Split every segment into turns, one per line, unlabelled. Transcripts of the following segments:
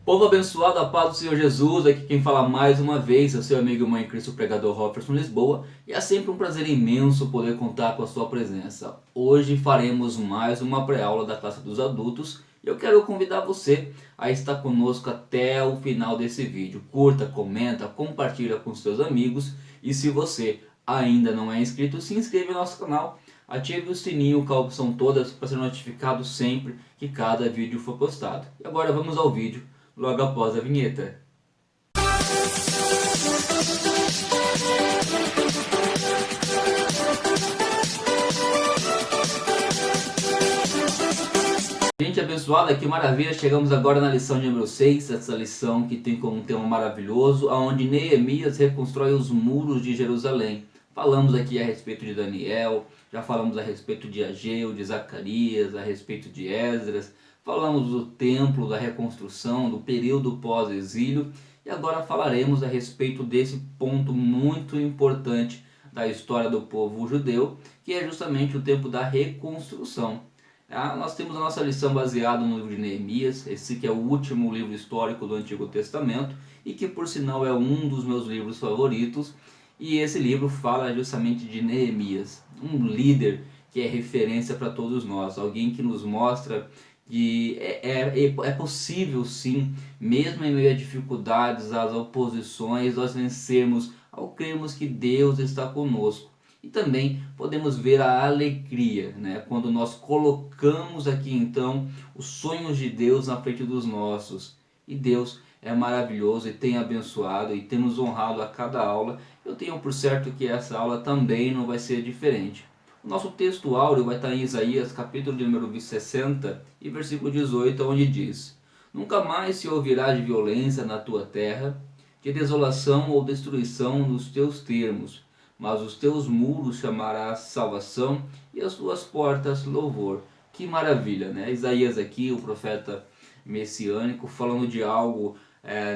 Povo abençoado, a paz do Senhor Jesus, aqui quem fala mais uma vez é o seu amigo e irmão em Cristo, o pregador Robertson Lisboa, e é sempre um prazer imenso poder contar com a sua presença. Hoje faremos mais uma pré-aula da classe dos adultos e eu quero convidar você a estar conosco até o final desse vídeo. Curta, comenta, compartilha com seus amigos e se você ainda não é inscrito, se inscreva no nosso canal. Ative o sininho com a opção todas para ser notificado sempre que cada vídeo for postado. E agora vamos ao vídeo logo após a vinheta. Gente abençoada, que maravilha, chegamos agora na lição de número 6, essa lição que tem como tema maravilhoso, onde Neemias reconstrói os muros de Jerusalém. Falamos aqui a respeito de Daniel, já falamos a respeito de Ageu, de Zacarias, a respeito de Esdras, falamos do templo, da reconstrução, do período pós-exílio e agora falaremos a respeito desse ponto muito importante da história do povo judeu, que é justamente o tempo da reconstrução. Nós temos a nossa lição baseada no livro de Neemias, esse que é o último livro histórico do Antigo Testamento e que por sinal é um dos meus livros favoritos. E esse livro fala justamente de Neemias, um líder que é referência para todos nós, alguém que nos mostra que é possível sim, mesmo em meio a dificuldades, às oposições, nós vencermos ao crermos que Deus está conosco. E também podemos ver a alegria, né, quando nós colocamos aqui então os sonhos de Deus na frente dos nossos. E Deus é maravilhoso e tem abençoado e tem nos honrado a cada aula. Eu tenho por certo que essa aula também não vai ser diferente. O nosso texto áureo vai estar em Isaías, capítulo de número 60 e versículo 18, onde diz: Nunca mais se ouvirá de violência na tua terra, de desolação ou destruição nos teus termos, mas os teus muros chamarás salvação e as tuas portas louvor. Que maravilha, né? Isaías aqui, o profeta messiânico, falando de algo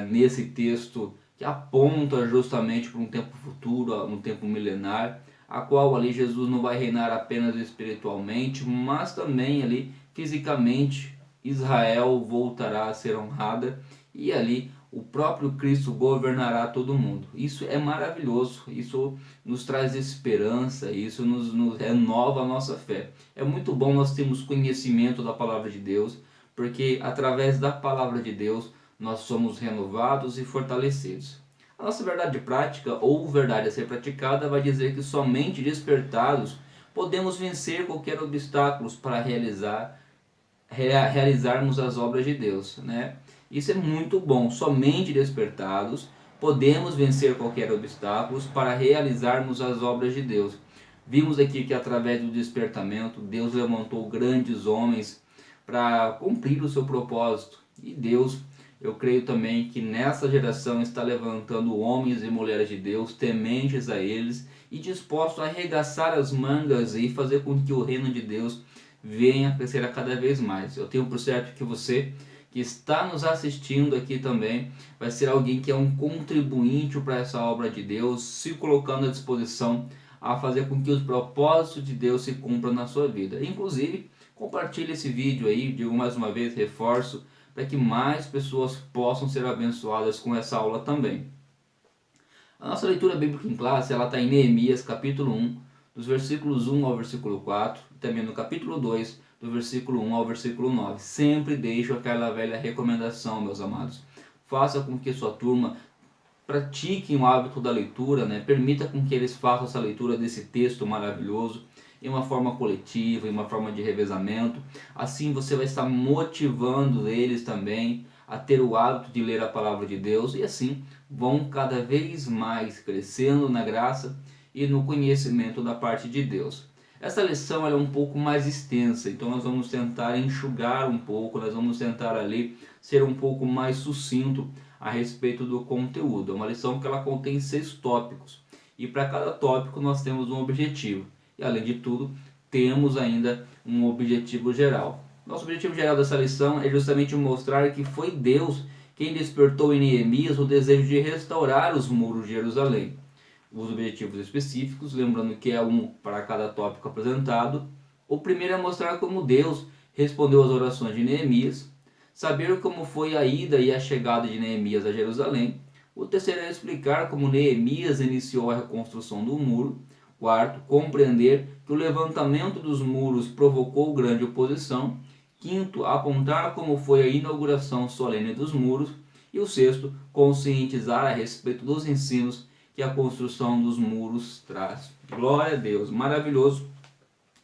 nesse texto que aponta justamente para um tempo futuro, um tempo milenar, a qual ali Jesus não vai reinar apenas espiritualmente, mas também ali fisicamente Israel voltará a ser honrada e ali o próprio Cristo governará todo mundo. Isso é maravilhoso, isso nos traz esperança, isso nos renova a nossa fé. É muito bom nós termos conhecimento da palavra de Deus, porque através da palavra de Deus nós somos renovados e fortalecidos. A nossa verdade prática, ou verdade a ser praticada, vai dizer que somente despertados podemos vencer qualquer obstáculo para realizarmos as obras de Deus, né? Isso é muito bom. Somente despertados podemos vencer qualquer obstáculo para realizarmos as obras de Deus. Vimos aqui que através do despertamento Deus levantou grandes homens para cumprir o seu propósito. E Deus, eu creio também que nessa geração está levantando homens e mulheres de Deus, tementes a eles e dispostos a arregaçar as mangas e fazer com que o reino de Deus venha a crescer a cada vez mais. Eu tenho por certo que você que está nos assistindo aqui também vai ser alguém que é um contribuinte para essa obra de Deus, se colocando à disposição a fazer com que os propósitos de Deus se cumpram na sua vida. Inclusive, compartilhe esse vídeo aí, digo mais uma vez, reforço, para que mais pessoas possam ser abençoadas com essa aula também. A nossa leitura bíblica em classe, ela está em Neemias, capítulo 1, dos versículos 1 ao versículo 4, e também no capítulo 2, do versículo 1 ao versículo 9. Sempre deixo aquela velha recomendação, meus amados. Faça com que sua turma pratique o hábito da leitura, né? Permita com que eles façam essa leitura desse texto maravilhoso em uma forma coletiva, em uma forma de revezamento. Assim você vai estar motivando eles também a ter o hábito de ler a palavra de Deus e assim vão cada vez mais crescendo na graça e no conhecimento da parte de Deus. Essa lição é um pouco mais extensa, então nós vamos tentar enxugar um pouco, nós vamos tentar ali ser um pouco mais sucinto a respeito do conteúdo. É uma lição que ela contém 6 tópicos e para cada tópico nós temos um objetivo. E além de tudo, temos ainda um objetivo geral. Nosso objetivo geral dessa lição é justamente mostrar que foi Deus quem despertou em Neemias o desejo de restaurar os muros de Jerusalém. Os objetivos específicos, lembrando que é um para cada tópico apresentado. O primeiro é mostrar como Deus respondeu às orações de Neemias. saber como foi a ida e a chegada de Neemias a Jerusalém. O terceiro é explicar como Neemias iniciou a reconstrução do muro. Quarto, compreender que o levantamento dos muros provocou grande oposição. Quinto, apontar como foi a inauguração solene dos muros. E o sexto, conscientizar a respeito dos ensinos que a construção dos muros traz. Glória a Deus, maravilhoso.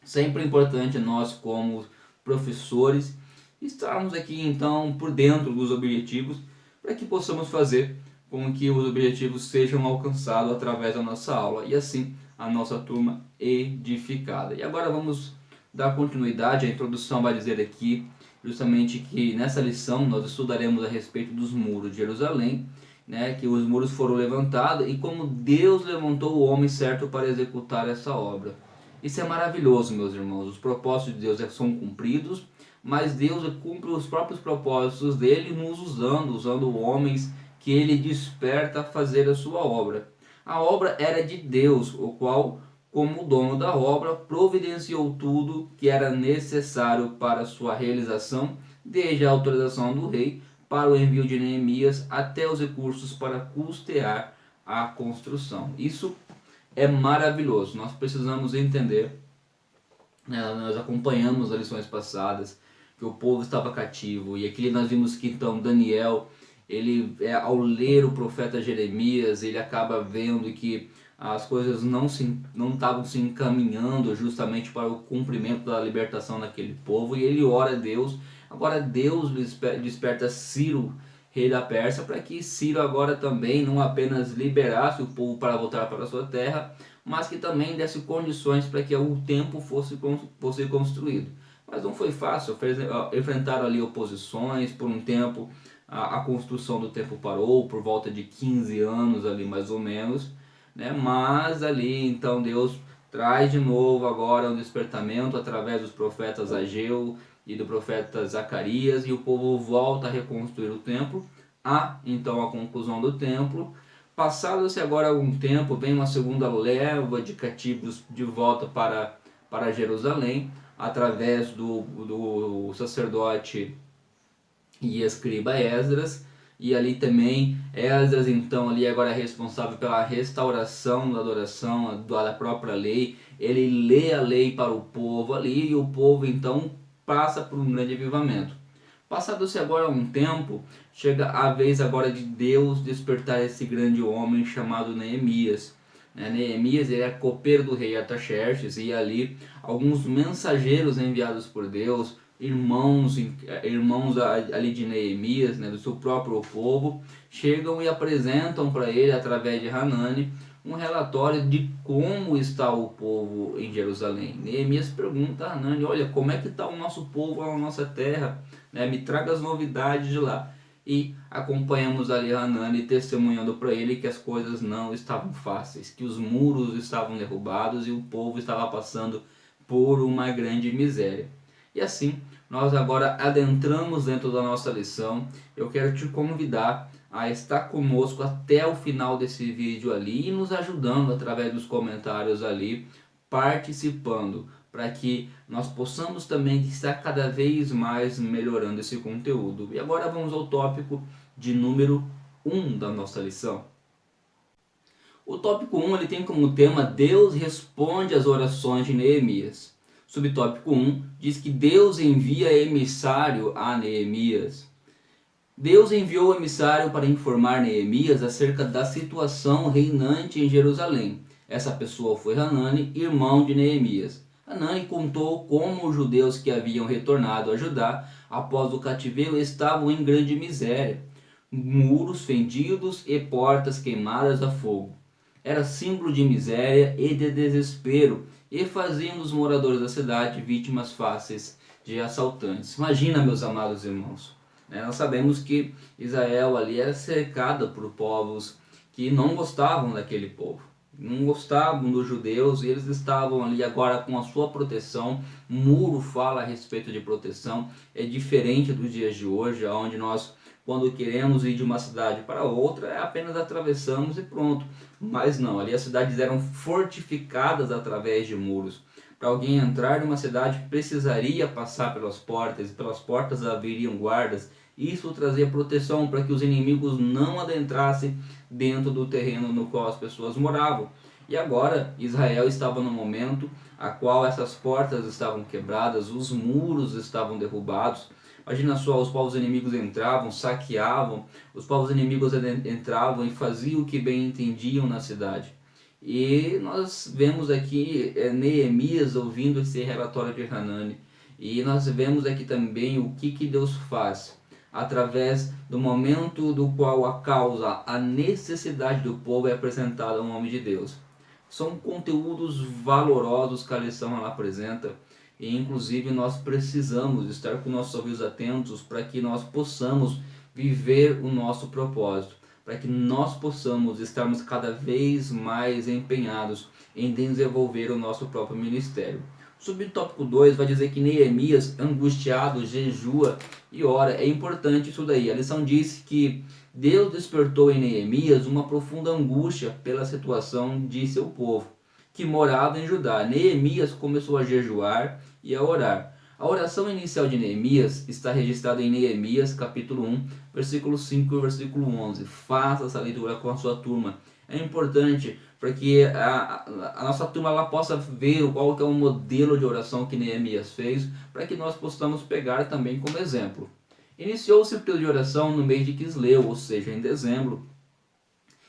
Sempre importante nós, como professores, estarmos aqui então por dentro dos objetivos, para que possamos fazer com que os objetivos sejam alcançados através da nossa aula e assim a nossa turma edificada. E agora vamos dar continuidade. A introdução vai dizer aqui justamente que nessa lição nós estudaremos a respeito dos muros de Jerusalém, né, que os muros foram levantados e como Deus levantou o homem certo para executar essa obra. Isso é maravilhoso, meus irmãos. Os propósitos de Deus são cumpridos, mas Deus cumpre os próprios propósitos dele nos usando homens que ele desperta a fazer a sua obra. A obra era de Deus, o qual, como dono da obra, providenciou tudo que era necessário para sua realização, desde a autorização do rei para o envio de Neemias até os recursos para custear a construção. Isso é maravilhoso. Nós precisamos entender, né, nós acompanhamos as lições passadas, que o povo estava cativo, e aqui nós vimos que então Daniel, ele ao ler o profeta Jeremias, ele acaba vendo que as coisas não estavam se encaminhando justamente para o cumprimento da libertação daquele povo, e ele ora a Deus. Agora Deus desperta Ciro, rei da Pérsia, para que Ciro agora também não apenas liberasse o povo para voltar para a sua terra, mas que também desse condições para que o templo fosse construído. Mas não foi fácil, enfrentaram ali oposições por um tempo. A construção do templo parou por volta de 15 anos ali mais ou menos, né? Mas ali então Deus traz de novo agora um despertamento através dos profetas Ageu e do profeta Zacarias, e o povo volta a reconstruir o templo. Há então a conclusão do templo. Passado-se agora algum tempo, vem uma segunda leva de cativos de volta para Jerusalém, através do sacerdote e escriba Esdras, e ali também Esdras então ali agora é responsável pela restauração da adoração, da própria lei. Ele lê a lei para o povo ali, e o povo então passa por um grande avivamento. Passado-se agora um tempo, chega a vez agora de Deus despertar esse grande homem chamado Neemias. Neemias, ele é copeiro do rei Artaxerxes, e ali alguns mensageiros enviados por Deus, irmãos ali de Neemias, né, do seu próprio povo, chegam e apresentam para ele, através de Hanani, um relatório de como está o povo em Jerusalém. Neemias pergunta a Hanani: olha, como é que está o nosso povo lá na nossa terra? Me traga as novidades de lá. E acompanhamos ali Hanani testemunhando para ele que as coisas não estavam fáceis, que os muros estavam derrubados e o povo estava passando por uma grande miséria. E assim, nós agora adentramos dentro da nossa lição. Eu quero te convidar a estar conosco até o final desse vídeo ali e nos ajudando através dos comentários ali, participando, para que nós possamos também estar cada vez mais melhorando esse conteúdo. E agora vamos ao tópico de número 1 da nossa lição. O tópico 1 ele tem como tema: Deus responde às orações de Neemias. Subtópico 1 diz que Deus envia emissário a Neemias. Deus enviou o emissário para informar Neemias acerca da situação reinante em Jerusalém. Essa pessoa foi Hanani, irmão de Neemias. Hanani contou como os judeus que haviam retornado a Judá após o cativeiro estavam em grande miséria, muros fendidos e portas queimadas a fogo. Era símbolo de miséria e de desespero, e faziam dos moradores da cidade vítimas fáceis de assaltantes. Imagina, meus amados irmãos, nós sabemos que Israel ali era cercada por povos que não gostavam daquele povo, não gostavam dos judeus, e eles estavam ali agora com a sua proteção. O muro fala a respeito de proteção, é diferente dos dias de hoje, onde nós, quando queremos ir de uma cidade para outra, apenas atravessamos e pronto. Mas não, ali as cidades eram fortificadas através de muros. Para alguém entrar numa cidade precisaria passar pelas portas haveriam guardas. Isso trazia proteção para que os inimigos não adentrassem dentro do terreno no qual as pessoas moravam. E agora Israel estava no momento a qual essas portas estavam quebradas, os muros estavam derrubados. Imagina só, os povos inimigos entravam, saqueavam, os povos inimigos entravam e faziam o que bem entendiam na cidade. E nós vemos aqui Neemias ouvindo esse relatório de Hanani. E nós vemos aqui também o que Deus faz através do momento do qual a causa, a necessidade do povo é apresentada ao nome de Deus. São conteúdos valorosos que a lição ela apresenta. E inclusive nós precisamos estar com nossos ouvidos atentos para que nós possamos viver o nosso propósito, para que nós possamos estarmos cada vez mais empenhados em desenvolver o nosso próprio ministério. O subtópico 2 vai dizer que Neemias, angustiado, jejua e ora. É importante isso daí. A lição diz que Deus despertou em Neemias uma profunda angústia pela situação de seu povo, que morava em Judá. Neemias começou a jejuar e a orar. A oração inicial de Neemias está registrada em Neemias capítulo 1, versículo 5 e versículo 11. Faça essa leitura com a sua turma. É importante para que a nossa turma ela possa ver qual que é o modelo de oração que Neemias fez, para que nós possamos pegar também como exemplo. Iniciou-se o período de oração no mês de Quisleu, ou seja, em dezembro.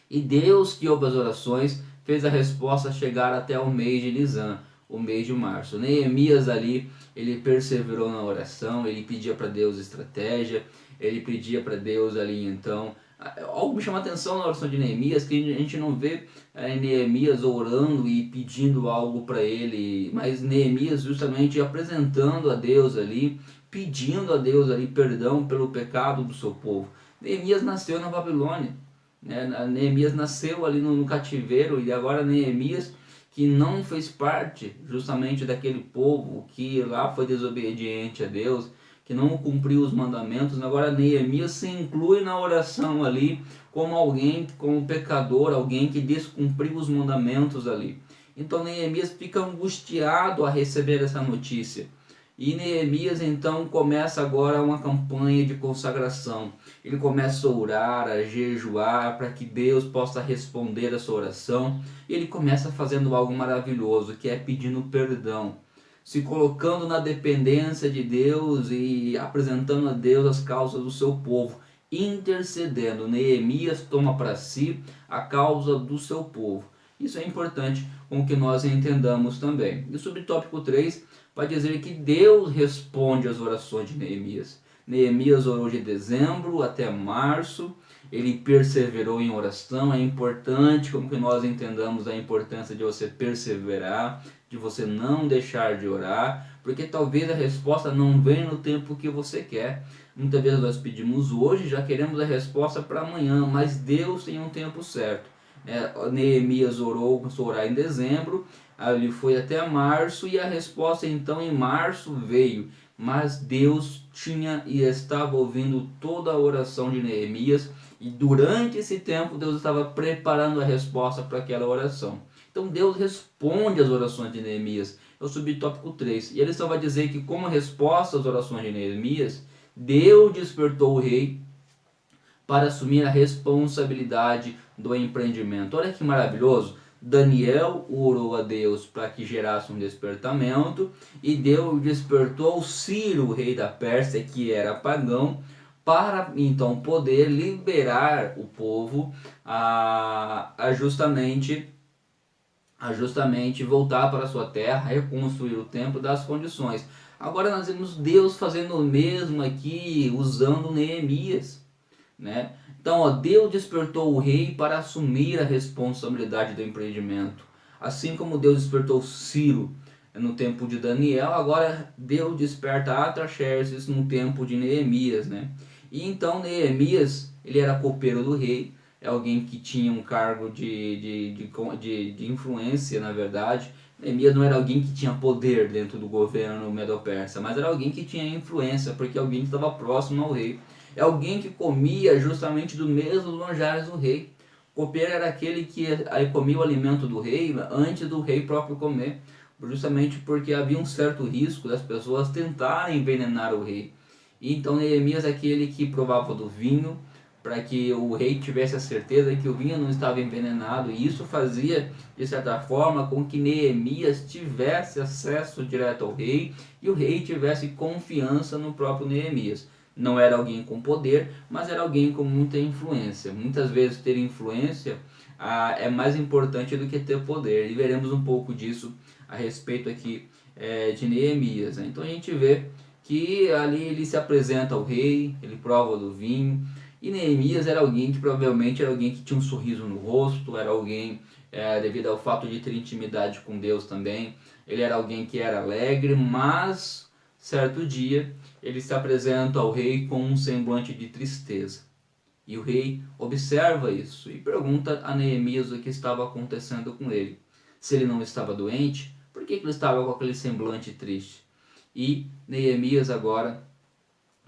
E Deus, que ouve as orações, fez a resposta chegar até o mês de Nisan, o mês de março. Neemias ali, ele perseverou na oração, ele pedia para Deus estratégia, ele pedia para Deus ali então. Algo me chama a atenção na oração de Neemias, que a gente não vê Neemias orando e pedindo algo para ele, mas Neemias justamente apresentando a Deus ali, pedindo a Deus ali perdão pelo pecado do seu povo. Neemias nasceu na Babilônia, né? Neemias nasceu ali no cativeiro, e agora Neemias, que não fez parte justamente daquele povo que lá foi desobediente a Deus, que não cumpriu os mandamentos, agora Neemias se inclui na oração ali como alguém, como pecador, alguém que descumpriu os mandamentos ali. Então Neemias fica angustiado a receber essa notícia. E Neemias então começa agora uma campanha de consagração. Ele começa a orar, a jejuar para que Deus possa responder a sua oração. E ele começa fazendo algo maravilhoso, que é pedindo perdão, se colocando na dependência de Deus e apresentando a Deus as causas do seu povo, intercedendo. Neemias toma para si a causa do seu povo. Isso é importante com que nós entendamos também. E o subtópico 3 vai dizer que Deus responde às orações de Neemias. Neemias orou de dezembro até março, ele perseverou em oração. É importante como que nós entendamos a importância de você perseverar, de você não deixar de orar, porque talvez a resposta não venha no tempo que você quer. Muitas vezes nós pedimos hoje, já queremos a resposta para amanhã, mas Deus tem um tempo certo. Neemias orou, começou a orar em dezembro, ele foi até março e a resposta então em março veio. Mas Deus tinha e estava ouvindo toda a oração de Neemias, e durante esse tempo Deus estava preparando a resposta para aquela oração. Então Deus responde às orações de Neemias. É o subtópico 3. E ele só vai dizer que como resposta às orações de Neemias, Deus despertou o rei para assumir a responsabilidade do empreendimento. Olha que maravilhoso. Daniel orou a Deus para que gerasse um despertamento, e Deus despertou Ciro, rei da Pérsia, que era pagão, para então poder liberar o povo a justamente voltar para a sua terra, reconstruir o templo das condições. Agora nós vemos Deus fazendo o mesmo aqui, usando Neemias, né? Então, Deus despertou o rei para assumir a responsabilidade do empreendimento. Assim como Deus despertou Ciro no tempo de Daniel, agora Deus desperta Artaxerxes no tempo de Neemias, né? E então Neemias, ele era copeiro do rei, é alguém que tinha um cargo de influência, na verdade. Neemias não era alguém que tinha poder dentro do governo medo-persa, mas era alguém que tinha influência, porque alguém que estava próximo ao rei. É alguém que comia justamente do mesmo manjares do rei. O copeiro era aquele que comia o alimento do rei antes do rei próprio comer. justamente porque havia um certo risco das pessoas tentarem envenenar o rei. E então Neemias é aquele que provava do vinho, para que o rei tivesse a certeza de que o vinho não estava envenenado, e isso fazia, de certa forma, com que Neemias tivesse acesso direto ao rei, e o rei tivesse confiança no próprio Neemias. Não era alguém com poder, mas era alguém com muita influência. Muitas vezes ter influência é mais importante do que ter poder, e veremos um pouco disso a respeito aqui de Neemias. Né? Então a gente vê que ali ele se apresenta ao rei, ele prova do vinho, e Neemias era alguém que provavelmente era alguém que tinha um sorriso no rosto, era alguém, devido ao fato de ter intimidade com Deus também, ele era alguém que era alegre, mas certo dia ele se apresenta ao rei com um semblante de tristeza. E o rei observa isso e pergunta a Neemias o que estava acontecendo com ele. Se ele não estava doente, por que ele estava com aquele semblante triste? E Neemias agora,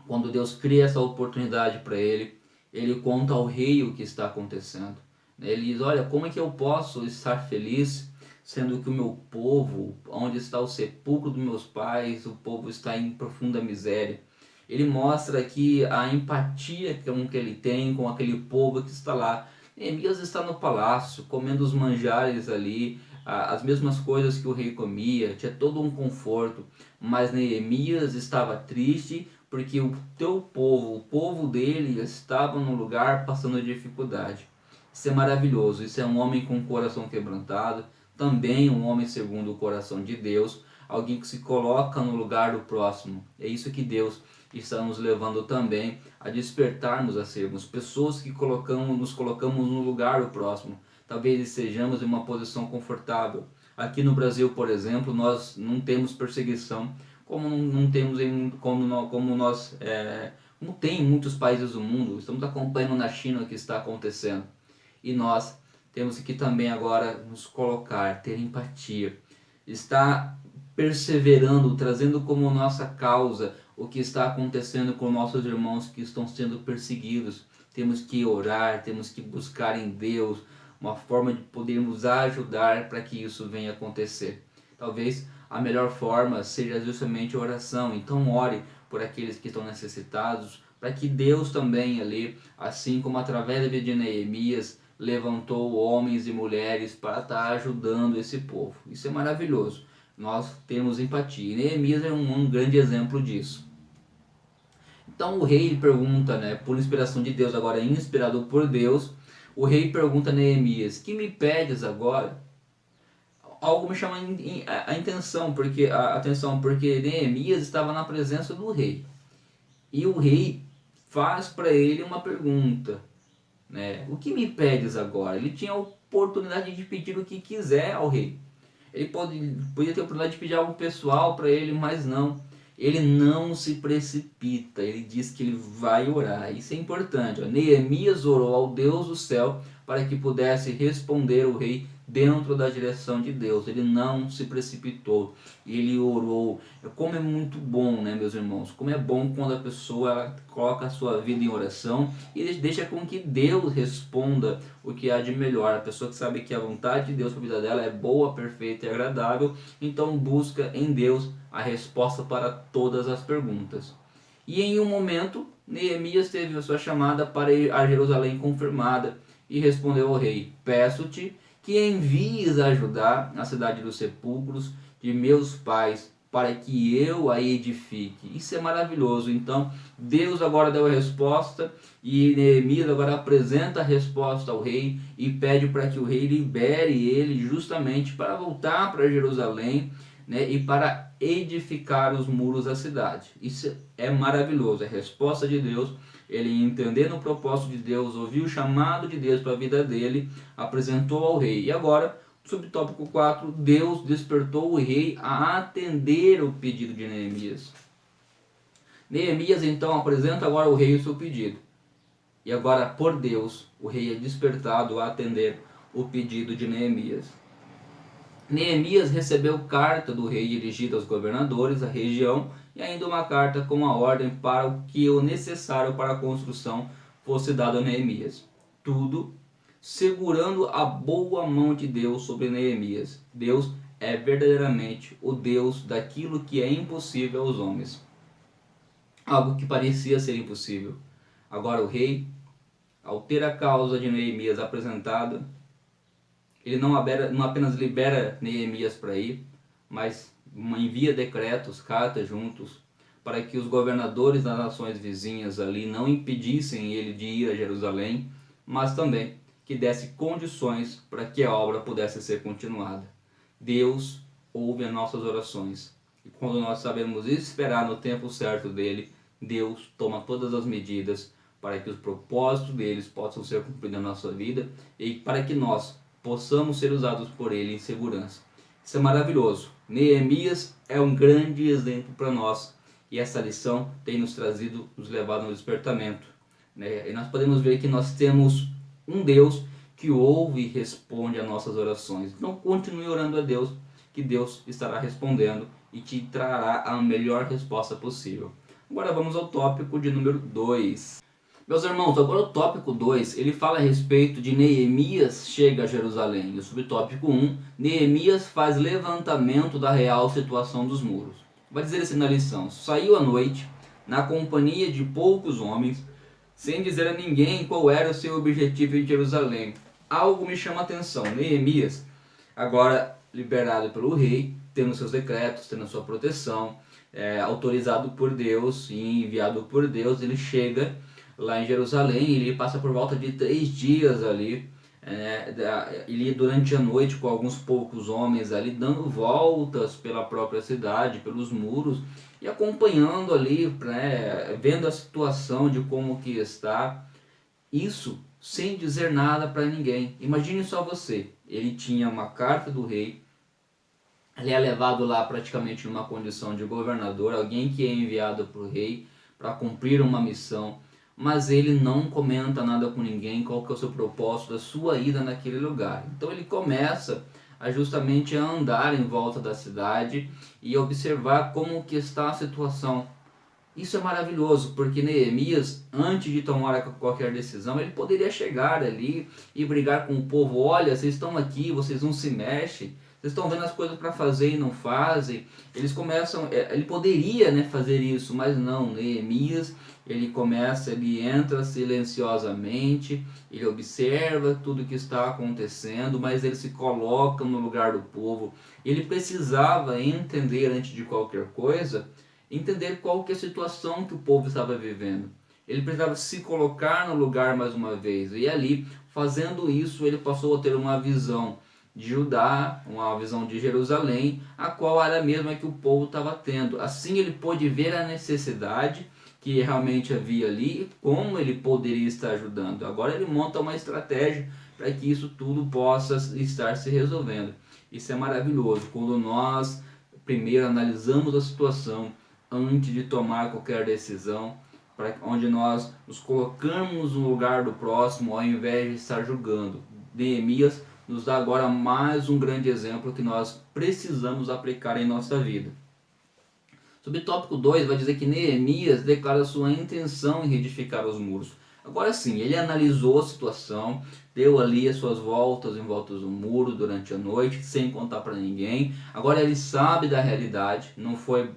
quando Deus cria essa oportunidade para ele, ele conta ao rei o que está acontecendo. Ele diz, olha, como é que eu posso estar feliz, sendo que o meu povo, onde está o sepulcro dos meus pais, o povo está em profunda miséria. Ele mostra aqui a empatia que ele tem com aquele povo que está lá. Neemias está no palácio, comendo os manjares ali, as mesmas coisas que o rei comia, tinha todo um conforto, mas Neemias estava triste porque o povo dele estava num lugar passando dificuldade. Isso é maravilhoso, isso é um homem com o coração quebrantado, também um homem segundo o coração de Deus, alguém que se coloca no lugar do próximo. É isso que Deus está nos levando também a despertarmos a sermos pessoas que nos colocamos no lugar do próximo. Talvez estejamos em uma posição confortável. Aqui no Brasil, por exemplo, nós não temos perseguição como não temos como tem em muitos países do mundo. Estamos acompanhando na China o que está acontecendo. E nós temos que também agora nos colocar, ter empatia, estar perseverando, trazendo como nossa causa o que está acontecendo com nossos irmãos que estão sendo perseguidos. Temos que orar, temos que buscar em Deus uma forma de podermos ajudar para que isso venha acontecer. Talvez a melhor forma seja justamente a oração. Então ore por aqueles que estão necessitados, para que Deus também ali, assim como através da vida de Neemias, levantou homens e mulheres para estar ajudando esse povo. Isso é maravilhoso. Nós temos empatia. E Neemias é um grande exemplo disso. Então o rei pergunta, né, por inspiração de Deus, agora inspirado por Deus, o rei pergunta a Neemias, que me pedes agora? Algo me chama a atenção, porque Neemias estava na presença do rei. E o rei faz para ele uma pergunta, né? O que me pedes agora? Ele tinha a oportunidade de pedir o que quiser ao rei. Ele podia ter a oportunidade de pedir algo pessoal para ele, mas não. Ele não se precipita, ele diz que ele vai orar. Isso é importante. Neemias orou ao Deus do céu para que pudesse responder o rei dentro da direção de Deus. Ele não se precipitou, ele orou. Como é muito bom, né, meus irmãos? Como é bom quando a pessoa ela coloca a sua vida em oração e deixa com que Deus responda o que há de melhor. A pessoa que sabe que a vontade de Deus para a vida dela é boa, perfeita e agradável, então busca em Deus a resposta para todas as perguntas. E em um momento, Neemias teve a sua chamada para ir a Jerusalém confirmada e respondeu ao rei: peço-te que envies a ajudar a cidade dos sepulcros de meus pais, para que eu a edifique. Isso é maravilhoso. Então, Deus agora deu a resposta e Neemias agora apresenta a resposta ao rei e pede para que o rei libere ele justamente para voltar para Jerusalém, né, e para edificar os muros da cidade. Isso é maravilhoso, é a resposta de Deus. Ele entendendo o propósito de Deus, ouviu o chamado de Deus para a vida dele, apresentou ao rei. E agora, subtópico 4, Deus despertou o rei a atender o pedido de Neemias. Neemias então apresenta agora ao rei o seu pedido. E agora, por Deus, o rei é despertado a atender o pedido de Neemias. Neemias recebeu carta do rei dirigida aos governadores da região e ainda uma carta com a ordem para o que o necessário para a construção fosse dado a Neemias. Tudo segurando a boa mão de Deus sobre Neemias. Deus é verdadeiramente o Deus daquilo que é impossível aos homens. Algo que parecia ser impossível. Agora o rei, ao ter a causa de Neemias apresentada, ele não apenas libera Neemias para ir, mas envia decretos, cartas juntos, para que os governadores das nações vizinhas ali não impedissem ele de ir a Jerusalém, mas também que desse condições para que a obra pudesse ser continuada. Deus ouve as nossas orações. E quando nós sabemos esperar no tempo certo dele, Deus toma todas as medidas para que os propósitos deles possam ser cumpridos na nossa vida e para que nós possamos ser usados por ele em segurança. Isso é maravilhoso. Neemias é um grande exemplo para nós e essa lição tem nos levado ao despertamento, né? E nós podemos ver que nós temos um Deus que ouve e responde a nossas orações. Então continue orando a Deus, que Deus estará respondendo e te trará a melhor resposta possível. Agora vamos ao tópico de número 2. Meus irmãos, agora o tópico 2, ele fala a respeito de Neemias chega a Jerusalém. E o subtópico 1, Neemias faz levantamento da real situação dos muros. Vai dizer assim na lição: saiu à noite, na companhia de poucos homens, sem dizer a ninguém qual era o seu objetivo em Jerusalém. Algo me chama a atenção. Neemias, agora liberado pelo rei, tendo seus decretos, tendo sua proteção, autorizado por Deus e enviado por Deus, ele chega lá em Jerusalém. Ele passa por volta de 3 dias ali, ele durante a noite com alguns poucos homens ali, dando voltas pela própria cidade, pelos muros, e acompanhando ali, vendo a situação de como que está, isso sem dizer nada para ninguém. Imagine só você, ele tinha uma carta do rei, ele é levado lá praticamente numa condição de governador, alguém que é enviado para o rei para cumprir uma missão, mas ele não comenta nada com ninguém, qual que é o seu propósito da sua ida naquele lugar. Então ele começa justamente a andar em volta da cidade e observar como que está a situação. Isso é maravilhoso, porque Neemias, antes de tomar qualquer decisão, ele poderia chegar ali e brigar com o povo: olha, vocês estão aqui, vocês não se mexem, vocês estão vendo as coisas para fazer e não fazem. Eles começam, ele poderia, fazer isso, mas não. Neemias, ele entra silenciosamente, ele observa tudo que está acontecendo, mas ele se coloca no lugar do povo. Ele precisava entender, antes de qualquer coisa, entender qual que é a situação que o povo estava vivendo. Ele precisava se colocar no lugar mais uma vez, e ali, fazendo isso, ele passou a ter uma visão de Judá, uma visão de Jerusalém, a qual era a mesma que o povo estava tendo. Assim ele pôde ver a necessidade que realmente havia ali e como ele poderia estar ajudando. Agora ele monta uma estratégia para que isso tudo possa estar se resolvendo. Isso é maravilhoso, quando nós primeiro analisamos a situação antes de tomar qualquer decisão, onde nós nos colocamos no lugar do próximo ao invés de estar julgando. Neemias nos dá agora mais um grande exemplo que nós precisamos aplicar em nossa vida. Subtópico 2 vai dizer que Neemias declara sua intenção em reedificar os muros. Agora sim, ele analisou a situação, deu ali as suas voltas em volta do muro durante a noite, sem contar para ninguém. Agora ele sabe da realidade, não foi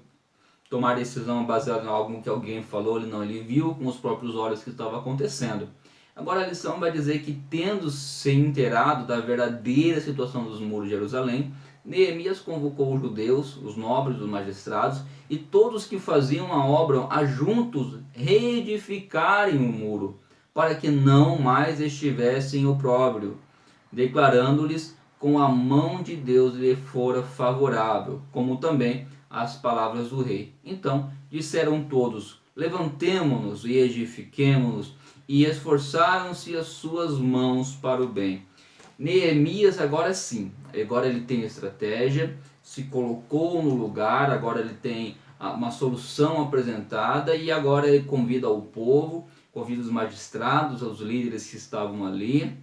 tomar decisão baseada em algo que alguém falou, ele viu com os próprios olhos o que estava acontecendo. Agora a lição vai dizer que, tendo se inteirado da verdadeira situação dos muros de Jerusalém, Neemias convocou os judeus, os nobres, os magistrados e todos que faziam a obra a juntos reedificarem o muro, para que não mais estivessem opróbrio, declarando-lhes com a mão de Deus lhe fora favorável, como também as palavras do rei. Então disseram todos: levantemo-nos e edifiquemo-nos, e esforçaram-se as suas mãos para o bem. Neemias agora sim, agora ele tem estratégia, se colocou no lugar, agora ele tem uma solução apresentada e agora ele convida o povo, convida os magistrados, os líderes que estavam ali,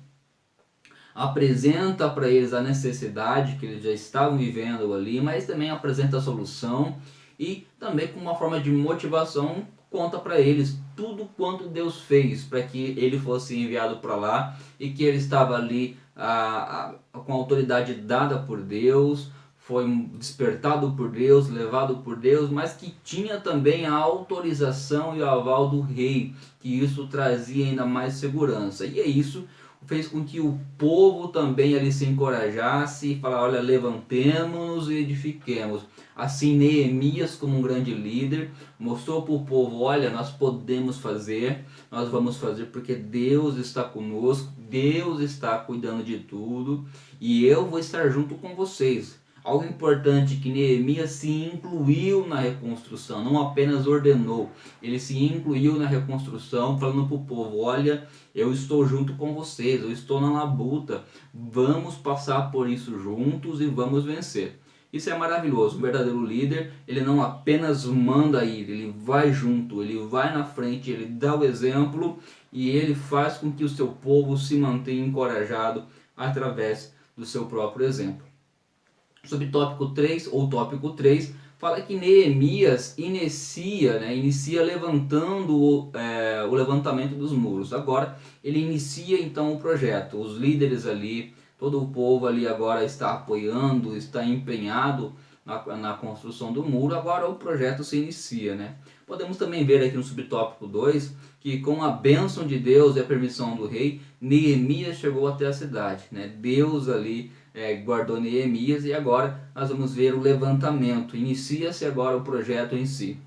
apresenta para eles a necessidade que eles já estavam vivendo ali, mas também apresenta a solução e também, com uma forma de motivação, conta para eles tudo quanto Deus fez para que ele fosse enviado para lá e que ele estava ali com a autoridade dada por Deus, foi despertado por Deus, levado por Deus, mas que tinha também a autorização e o aval do rei, que isso trazia ainda mais segurança. E é isso fez com que o povo também ali se encorajasse e falar, olha, levantemos-nos e edifiquemos. Assim Neemias, como um grande líder, mostrou para o povo, olha, nós podemos fazer, nós vamos fazer porque Deus está conosco, Deus está cuidando de tudo e eu vou estar junto com vocês. Algo importante que Neemias se incluiu na reconstrução, não apenas ordenou, ele se incluiu na reconstrução, falando para o povo, olha, eu estou junto com vocês, eu estou na labuta, vamos passar por isso juntos e vamos vencer. Isso é maravilhoso, um verdadeiro líder, ele não apenas manda ir, ele vai junto, ele vai na frente, ele dá o exemplo e ele faz com que o seu povo se mantenha encorajado através do seu próprio exemplo. Subtópico 3, ou tópico 3, fala que Neemias inicia levantando o levantamento dos muros. Agora ele inicia então o projeto, os líderes ali, todo o povo ali agora está apoiando, está empenhado na construção do muro, agora o projeto se inicia, né? Podemos também ver aqui no subtópico 2 que com a bênção de Deus e a permissão do rei, Neemias chegou até a cidade, né? Deus ali guardou Neemias e agora nós vamos ver o levantamento, inicia-se agora o projeto em si.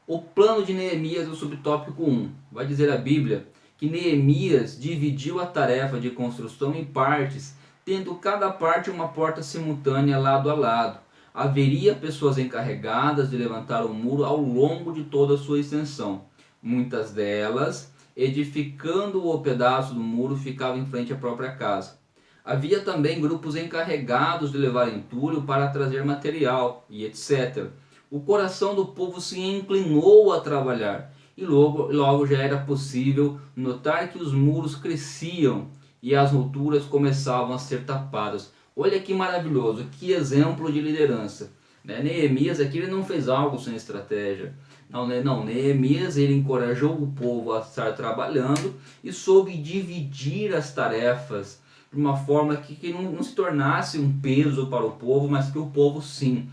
O plano de Neemias, o subtópico 1, vai dizer a Bíblia que Neemias dividiu a tarefa de construção em partes, tendo cada parte uma porta simultânea lado a lado. Haveria pessoas encarregadas de levantar o muro ao longo de toda a sua extensão. Muitas delas, edificando o pedaço do muro, ficavam em frente à própria casa. Havia também grupos encarregados de levar entulho para trazer material e etc. O coração do povo se inclinou a trabalhar e logo já era possível notar que os muros cresciam e as rupturas começavam a ser tapadas. Olha que maravilhoso, que exemplo de liderança. Neemias aqui ele não fez algo sem estratégia. Não, Neemias ele encorajou o povo a estar trabalhando e soube dividir as tarefas de uma forma que não se tornasse um peso para o povo, mas que o povo sim,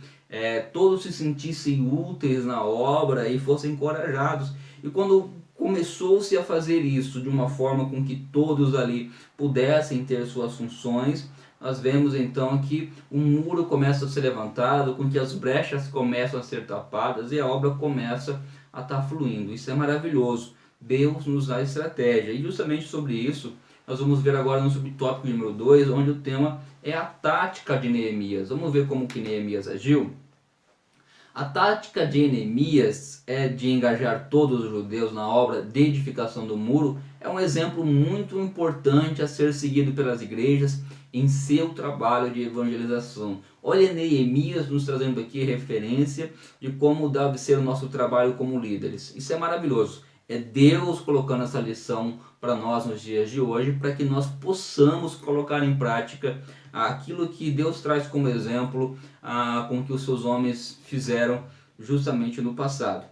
todos se sentissem úteis na obra e fossem encorajados. E quando começou-se a fazer isso de uma forma com que todos ali pudessem ter suas funções, nós vemos então que um muro começa a ser levantado, com que as brechas começam a ser tapadas e a obra começa a estar fluindo. Isso é maravilhoso. Deus nos dá estratégia. E justamente sobre isso, nós vamos ver agora no subtópico número 2, onde o tema é a tática de Neemias. Vamos ver como que Neemias agiu? A tática de Neemias de engajar todos os judeus na obra de edificação do muro é um exemplo muito importante a ser seguido pelas igrejas em seu trabalho de evangelização. Olha Neemias nos trazendo aqui referência de como deve ser o nosso trabalho como líderes. Isso é maravilhoso. É Deus colocando essa lição para nós nos dias de hoje, para que nós possamos colocar em prática aquilo que Deus traz como exemplo com que os seus homens fizeram justamente no passado.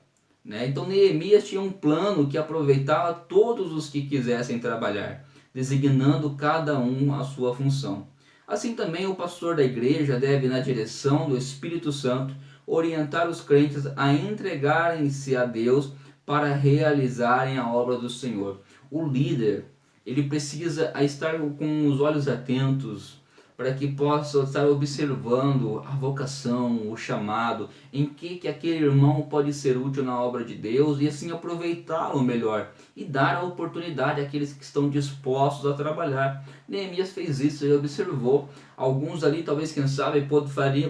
Então Neemias tinha um plano que aproveitava todos os que quisessem trabalhar, designando cada um a sua função. Assim também o pastor da igreja deve, na direção do Espírito Santo, orientar os crentes a entregarem-se a Deus para realizarem a obra do Senhor. O líder, ele precisa estar com os olhos atentos para que possa estar observando a vocação, o chamado, em que aquele irmão pode ser útil na obra de Deus e assim aproveitá-lo melhor e dar a oportunidade àqueles que estão dispostos a trabalhar. Neemias fez isso, ele observou. Alguns ali, talvez, quem sabe,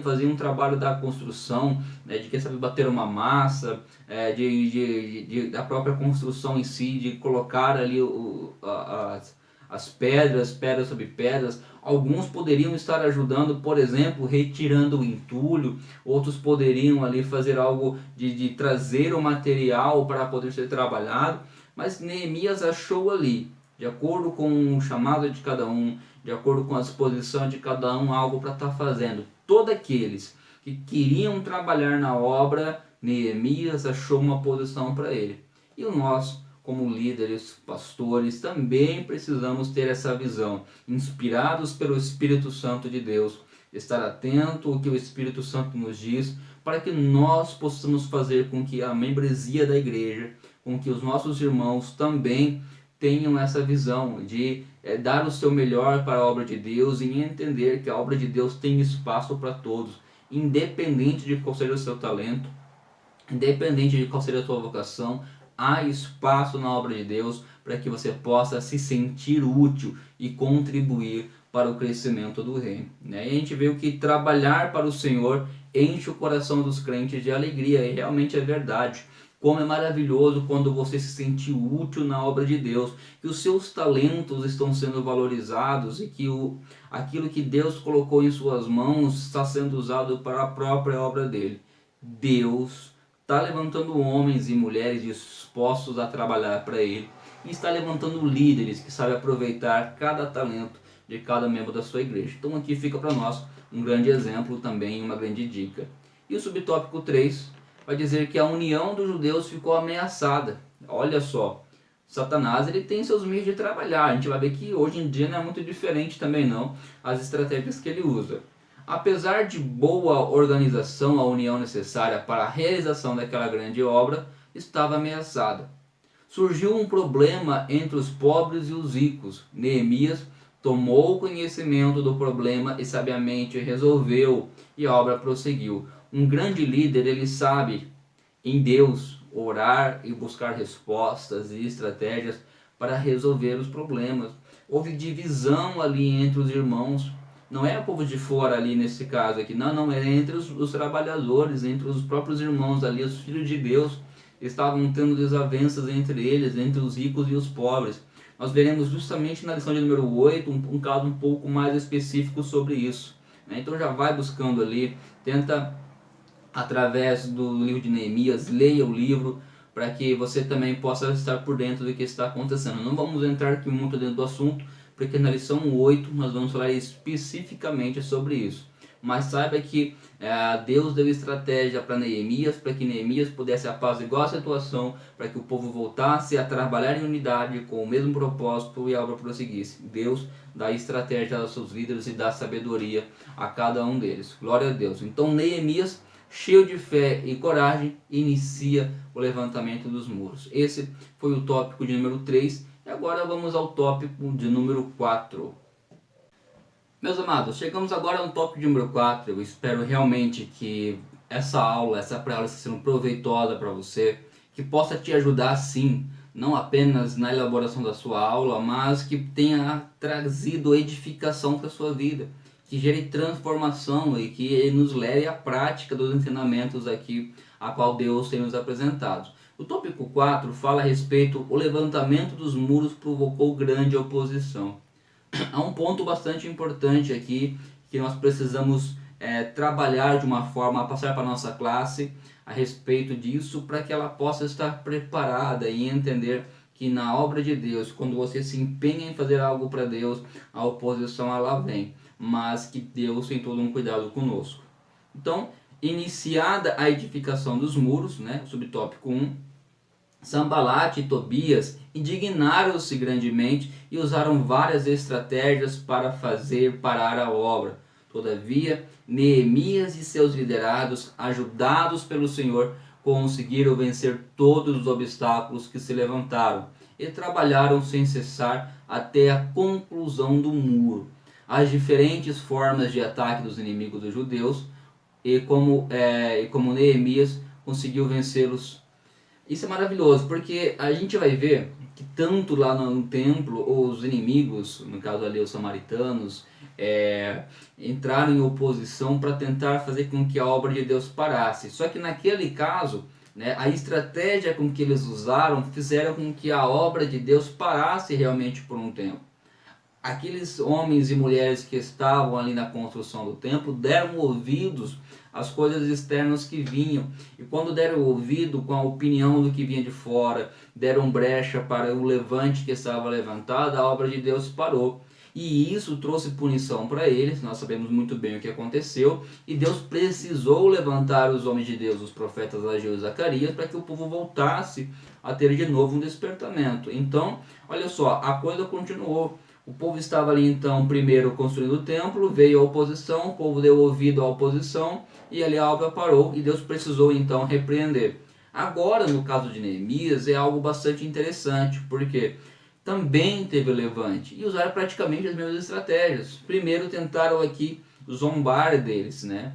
faziam um trabalho da construção, de quem sabe bater uma massa, da própria construção em si, de colocar ali as pedras sobre pedras. Alguns poderiam estar ajudando, por exemplo, retirando o entulho. Outros poderiam ali fazer algo de trazer o material para poder ser trabalhado. Mas Neemias achou ali, de acordo com o chamado de cada um, de acordo com a disposição de cada um, algo para estar fazendo. Todos aqueles que queriam trabalhar na obra, Neemias achou uma posição para ele. E nós, como líderes, pastores, também precisamos ter essa visão, inspirados pelo Espírito Santo de Deus, estar atento ao que o Espírito Santo nos diz, para que nós possamos fazer com que a membresia da igreja, com que os nossos irmãos também tenham essa visão de dar o seu melhor para a obra de Deus e entender que a obra de Deus tem espaço para todos, independente de qual seja o seu talento, independente de qual seja a sua vocação, há espaço na obra de Deus para que você possa se sentir útil e contribuir para o crescimento do reino. E a gente vê que trabalhar para o Senhor enche o coração dos crentes de alegria, e realmente é verdade. Como é maravilhoso quando você se sente útil na obra de Deus, que os seus talentos estão sendo valorizados e que aquilo que Deus colocou em suas mãos está sendo usado para a própria obra dele. Deus está levantando homens e mulheres dispostos a trabalhar para ele e está levantando líderes que sabem aproveitar cada talento de cada membro da sua igreja. Então aqui fica para nós um grande exemplo também, uma grande dica. E o subtópico 3 vai dizer que a união dos judeus ficou ameaçada. Olha só, Satanás ele tem seus meios de trabalhar. A gente vai ver que hoje em dia não é muito diferente também não, as estratégias que ele usa. Apesar de boa organização, a união necessária para a realização daquela grande obra estava ameaçada. Surgiu um problema entre os pobres e os ricos. Neemias tomou conhecimento do problema e sabiamente resolveu, e a obra prosseguiu. Um grande líder, ele sabe em Deus orar e buscar respostas e estratégias para resolver os problemas. Houve divisão ali entre os irmãos. Não é o povo de fora ali nesse caso aqui, não, é entre os trabalhadores, entre os próprios irmãos ali, os filhos de Deus, estavam tendo desavenças entre eles, entre os ricos e os pobres. Nós veremos justamente na lição de número 8 um caso um pouco mais específico sobre isso. Então já vai buscando ali, tenta através do livro de Neemias, leia o livro, para que você também possa estar por dentro do que está acontecendo. Não vamos entrar aqui muito dentro do assunto, porque na lição 8 nós vamos falar especificamente sobre isso. Mas saiba que Deus deu estratégia para Neemias, para que Neemias pudesse apaziguar a situação, para que o povo voltasse a trabalhar em unidade com o mesmo propósito e a obra prosseguisse. Deus dá estratégia aos seus líderes e dá sabedoria a cada um deles. Glória a Deus. Então Neemias, cheio de fé e coragem, inicia o levantamento dos muros. Esse foi o tópico de número 3. E agora vamos ao tópico de número 4. Meus amados, chegamos agora no tópico de número 4. Eu espero realmente que essa aula, essa pré-aula esteja sendo proveitosa para você, que possa te ajudar sim, não apenas na elaboração da sua aula, mas que tenha trazido edificação para a sua vida, que gere transformação e que nos leve à prática dos ensinamentos aqui a qual Deus tem nos apresentado. O tópico 4 fala a respeito do levantamento dos muros provocou grande oposição. Há um ponto bastante importante aqui que nós precisamos trabalhar de uma forma a passar para a nossa classe a respeito disso, para que ela possa estar preparada e entender que na obra de Deus, quando você se empenha em fazer algo para Deus, a oposição ela vem, mas que Deus tem todo um cuidado conosco. Então, iniciada a edificação dos muros, subtópico 1, Sanbalat e Tobias indignaram-se grandemente e usaram várias estratégias para fazer parar a obra. Todavia, Neemias e seus liderados, ajudados pelo Senhor, conseguiram vencer todos os obstáculos que se levantaram e trabalharam sem cessar até a conclusão do muro. As diferentes formas de ataque dos inimigos dos judeus e como Neemias conseguiu vencê-los. Isso é maravilhoso, porque a gente vai ver que tanto lá no templo, os inimigos, no caso ali os samaritanos, entraram em oposição para tentar fazer com que a obra de Deus parasse. Só que naquele caso, a estratégia com que eles usaram fizeram com que a obra de Deus parasse realmente por um tempo. Aqueles homens e mulheres que estavam ali na construção do templo deram ouvidos às coisas externas que vinham, e quando deram ouvido com a opinião do que vinha de fora, deram brecha para o levante que estava levantado, a obra de Deus parou. E isso trouxe punição para eles. Nós sabemos muito bem o que aconteceu, e Deus precisou levantar os homens de Deus, os profetas Ageu e Zacarias, para que o povo voltasse a ter de novo um despertamento. Então, olha só, a coisa continuou. O povo estava ali então primeiro construindo o templo, veio a oposição, o povo deu ouvido à oposição e ali a obra parou e Deus precisou então repreender. Agora, no caso de Neemias, é algo bastante interessante, porque também teve o levante e usaram praticamente as mesmas estratégias. Primeiro tentaram aqui zombar deles, né?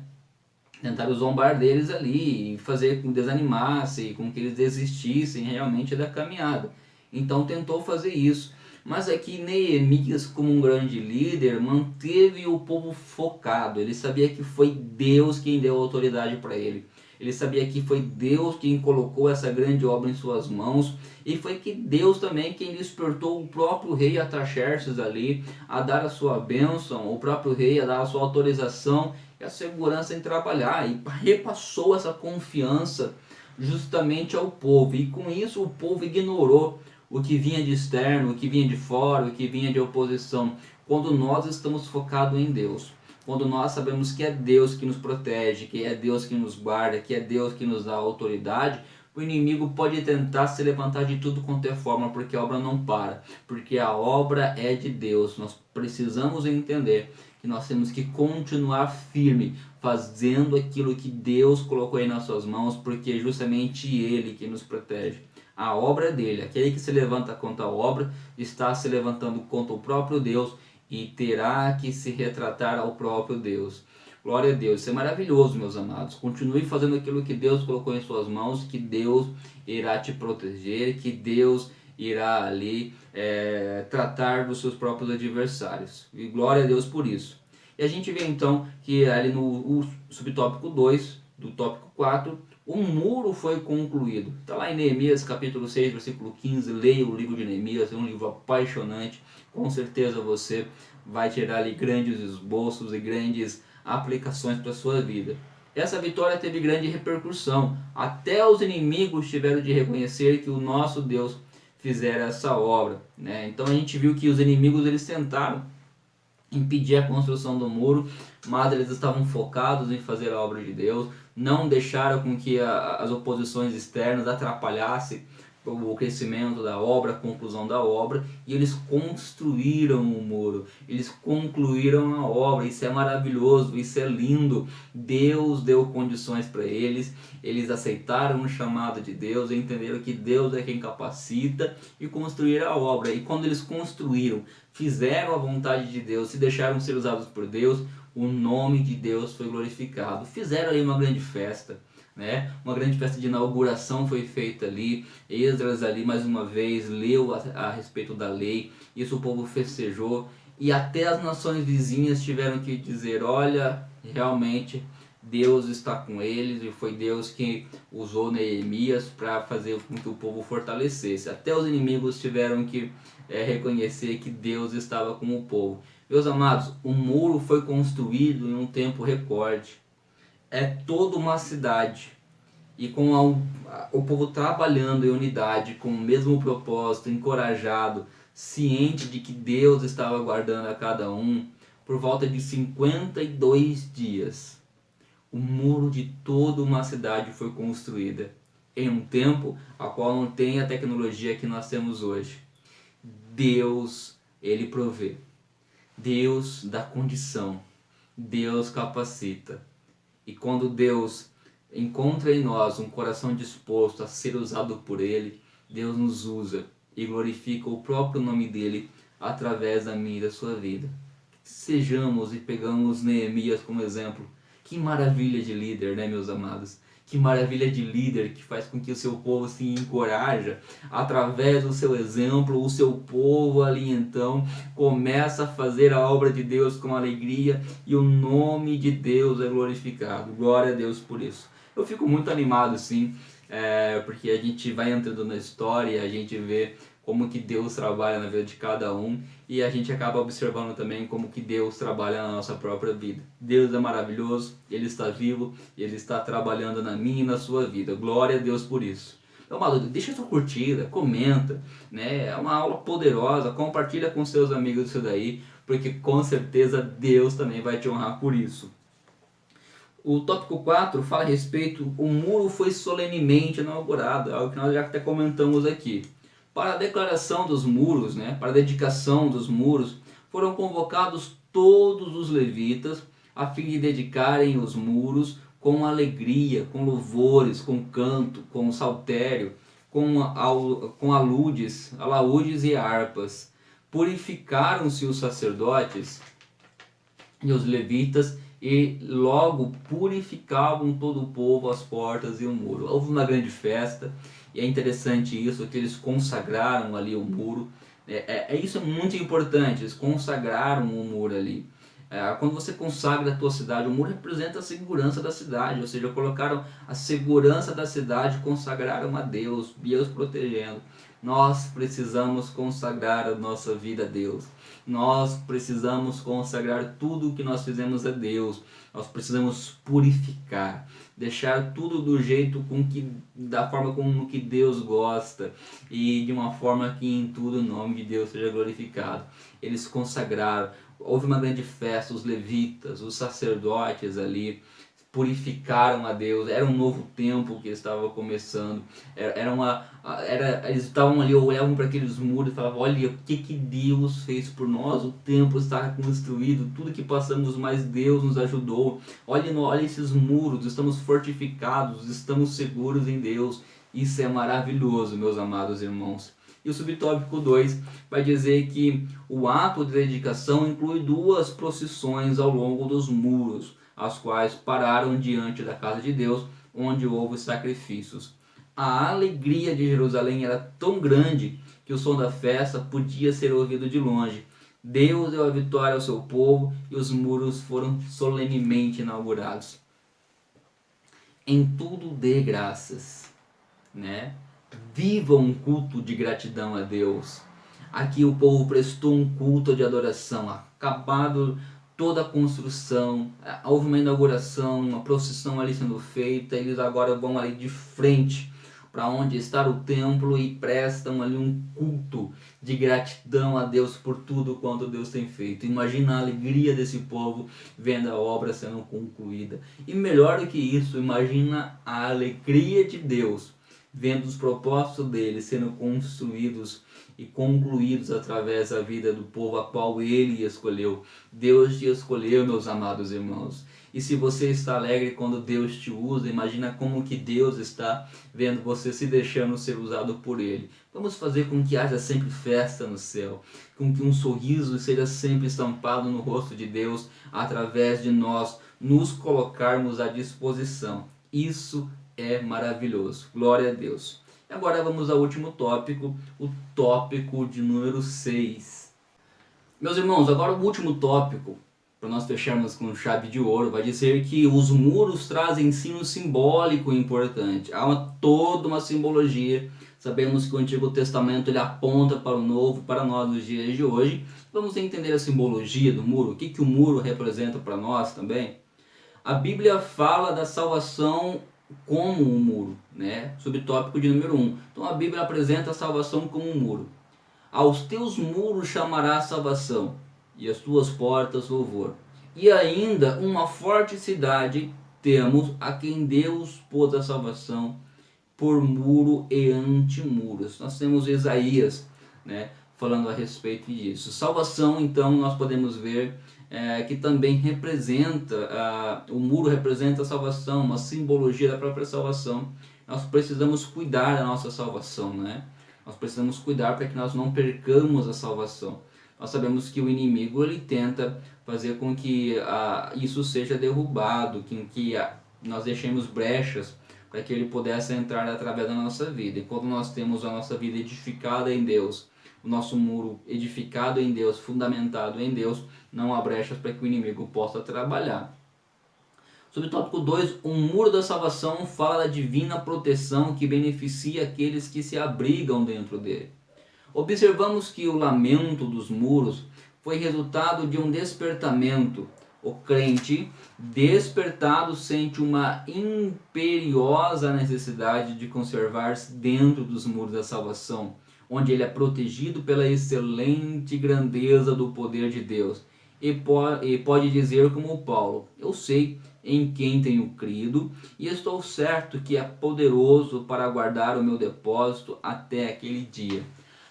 Tentaram zombar deles ali e fazer com que desanimassem, com que eles desistissem realmente da caminhada. Então tentou fazer isso. Mas aqui Neemias, como um grande líder, manteve o povo focado. Ele sabia que foi Deus quem deu autoridade para ele. Ele sabia que foi Deus quem colocou essa grande obra em suas mãos. E foi que Deus também quem despertou o próprio rei Artaxerxes ali a dar a sua bênção, o próprio rei a dar a sua autorização e a segurança em trabalhar. E repassou essa confiança justamente ao povo. E com isso o povo ignorou o que vinha de externo, o que vinha de fora, o que vinha de oposição. Quando nós estamos focados em Deus, quando nós sabemos que é Deus que nos protege, que é Deus que nos guarda, que é Deus que nos dá autoridade, o inimigo pode tentar se levantar de tudo quanto é forma, porque a obra não para, porque a obra é de Deus. Nós precisamos entender que nós temos que continuar firme, fazendo aquilo que Deus colocou em nossas mãos, porque é justamente Ele que nos protege. A obra dele, aquele que se levanta contra a obra, está se levantando contra o próprio Deus e terá que se retratar ao próprio Deus. Glória a Deus, isso é maravilhoso, meus amados. Continue fazendo aquilo que Deus colocou em suas mãos, que Deus irá te proteger, que Deus irá ali tratar dos seus próprios adversários. E glória a Deus por isso. E a gente vê então que ali no subtópico 2, do tópico 4, o muro foi concluído. Está lá em Neemias capítulo 6, versículo 15. Leia o livro de Neemias, é um livro apaixonante. Com certeza você vai tirar ali grandes esboços e grandes aplicações para a sua vida. Essa vitória teve grande repercussão. Até os inimigos tiveram de reconhecer que o nosso Deus fizera essa obra, né? Então a gente viu que os inimigos eles tentaram impedir a construção do muro, mas eles estavam focados em fazer a obra de Deus, não deixaram com que as oposições externas atrapalhassem o crescimento da obra, a conclusão da obra, e eles construíram o muro, eles concluíram a obra. Isso é maravilhoso, isso é lindo. Deus deu condições para eles, eles aceitaram o chamado de Deus, entenderam que Deus é quem capacita e construíram a obra. E quando eles construíram, fizeram a vontade de Deus, se deixaram ser usados por Deus, o nome de Deus foi glorificado. Fizeram ali uma grande festa, né? Uma grande festa de inauguração foi feita ali. Esdras ali mais uma vez leu a respeito da lei. Isso o povo festejou e até as nações vizinhas tiveram que dizer: olha, realmente Deus está com eles, e foi Deus que usou Neemias para fazer com que o povo fortalecesse. Até os inimigos tiveram que reconhecer que Deus estava com o povo. Meus amados, o muro foi construído em um tempo recorde. É toda uma cidade, e com o povo trabalhando em unidade, com o mesmo propósito, encorajado, ciente de que Deus estava guardando a cada um. Por volta de 52 dias, o muro de toda uma cidade foi construída, em um tempo a qual não tem a tecnologia que nós temos hoje. Deus, Ele provê. Deus dá condição. Deus capacita. E quando Deus encontra em nós um coração disposto a ser usado por Ele, Deus nos usa e glorifica o próprio nome dEle através da minha e da sua vida. Sejamos e pegamos Neemias como exemplo. Que maravilha de líder, né, meus amados? Que maravilha de líder que faz com que o seu povo se encoraja. Através do seu exemplo, o seu povo ali então começa a fazer a obra de Deus com alegria e o nome de Deus é glorificado. Glória a Deus por isso. Eu fico muito animado, sim, porque a gente vai entrando na história, a gente vê como que Deus trabalha na vida de cada um e a gente acaba observando também como que Deus trabalha na nossa própria vida. Deus é maravilhoso, Ele está vivo e Ele está trabalhando na minha e na sua vida. Glória a Deus por isso. Então, maluco, deixa a sua curtida, comenta, né? É uma aula poderosa, compartilha com seus amigos isso daí, porque com certeza Deus também vai te honrar por isso. O tópico 4 fala a respeito, o muro foi solenemente inaugurado, algo que nós já até comentamos aqui. Para a declaração dos muros, né, para a dedicação dos muros, foram convocados todos os levitas a fim de dedicarem os muros com alegria, com louvores, com canto, com saltério, com alaúdes e harpas. Purificaram-se os sacerdotes e os levitas e logo purificavam todo o povo, as portas e o muro. Houve uma grande festa e é interessante isso, que eles consagraram ali o muro. Isso é muito importante, eles consagraram o muro ali. Quando você consagra a tua cidade, o muro representa a segurança da cidade, ou seja, colocaram a segurança da cidade, consagraram a Deus, Deus protegendo. Nós precisamos consagrar a nossa vida a Deus. Nós precisamos consagrar tudo o que nós fizemos a Deus. Nós precisamos purificar, deixar tudo do jeito da forma como que Deus gosta e de uma forma que em tudo o nome de Deus seja glorificado. Eles consagraram. Houve uma grande festa, os levitas, os sacerdotes ali purificaram a Deus. Era um novo tempo que estava começando. Eles estavam ali, olhavam para aqueles muros e falavam: olha o que Deus fez por nós, o templo está construído, tudo que passamos, mas Deus nos ajudou. Olha esses muros, estamos fortificados, estamos seguros em Deus. Isso é maravilhoso, meus amados irmãos. E o subtópico 2 vai dizer que o ato de dedicação inclui 2 procissões ao longo dos muros, as quais pararam diante da casa de Deus, onde houve sacrifícios. A alegria de Jerusalém era tão grande que o som da festa podia ser ouvido de longe. Deus deu a vitória ao seu povo e os muros foram solenemente inaugurados. Em tudo dê graças, né? Viva um culto de gratidão a Deus. Aqui o povo prestou um culto de adoração. Acabado toda a construção, houve uma inauguração, uma procissão ali sendo feita. Eles agora vão ali de frente para onde está o templo e prestam ali um culto de gratidão a Deus por tudo quanto Deus tem feito. Imagina a alegria desse povo vendo a obra sendo concluída. E melhor do que isso, imagina a alegria de Deus vendo os propósitos dele sendo construídos e concluídos através da vida do povo a qual ele escolheu. Deus te escolheu, meus amados irmãos. E se você está alegre quando Deus te usa, imagina como que Deus está vendo você se deixando ser usado por ele. Vamos fazer com que haja sempre festa no céu, com que um sorriso seja sempre estampado no rosto de Deus através de nós nos colocarmos à disposição. Isso é maravilhoso. Glória a Deus. E agora vamos ao último tópico, o tópico de número 6. Meus irmãos, agora o último tópico, para nós fecharmos com chave de ouro, vai dizer que os muros trazem ensino simbólico importante. Há toda uma simbologia. Sabemos que o Antigo Testamento ele aponta para o Novo, para nós nos dias de hoje. Vamos entender a simbologia do muro, o que o muro representa para nós também. A Bíblia fala da salvação como um muro, né? Subtópico de número 1. Então a Bíblia apresenta a salvação como um muro. Aos teus muros chamará salvação, e as tuas portas louvor. E ainda uma forte cidade temos, a quem Deus pôs a salvação por muro e antemuros. Nós temos Isaías, né, falando a respeito disso. Salvação, então, nós podemos ver que também representa, o muro representa a salvação, uma simbologia da própria salvação. Nós precisamos cuidar da nossa salvação, né? Nós precisamos cuidar para que nós não percamos a salvação. Nós sabemos que o inimigo ele tenta fazer com que isso seja derrubado, que nós deixemos brechas para que ele pudesse entrar através da nossa vida. E quando nós temos a nossa vida edificada em Deus, o nosso muro edificado em Deus, fundamentado em Deus, não há brechas para que o inimigo possa trabalhar. Subtópico 2, o muro da salvação fala da divina proteção que beneficia aqueles que se abrigam dentro dele. Observamos que o lamento dos muros foi resultado de um despertamento. O crente despertado sente uma imperiosa necessidade de conservar-se dentro dos muros da salvação, onde ele é protegido pela excelente grandeza do poder de Deus. E pode dizer como Paulo: eu sei em quem tenho crido e estou certo que é poderoso para guardar o meu depósito até aquele dia.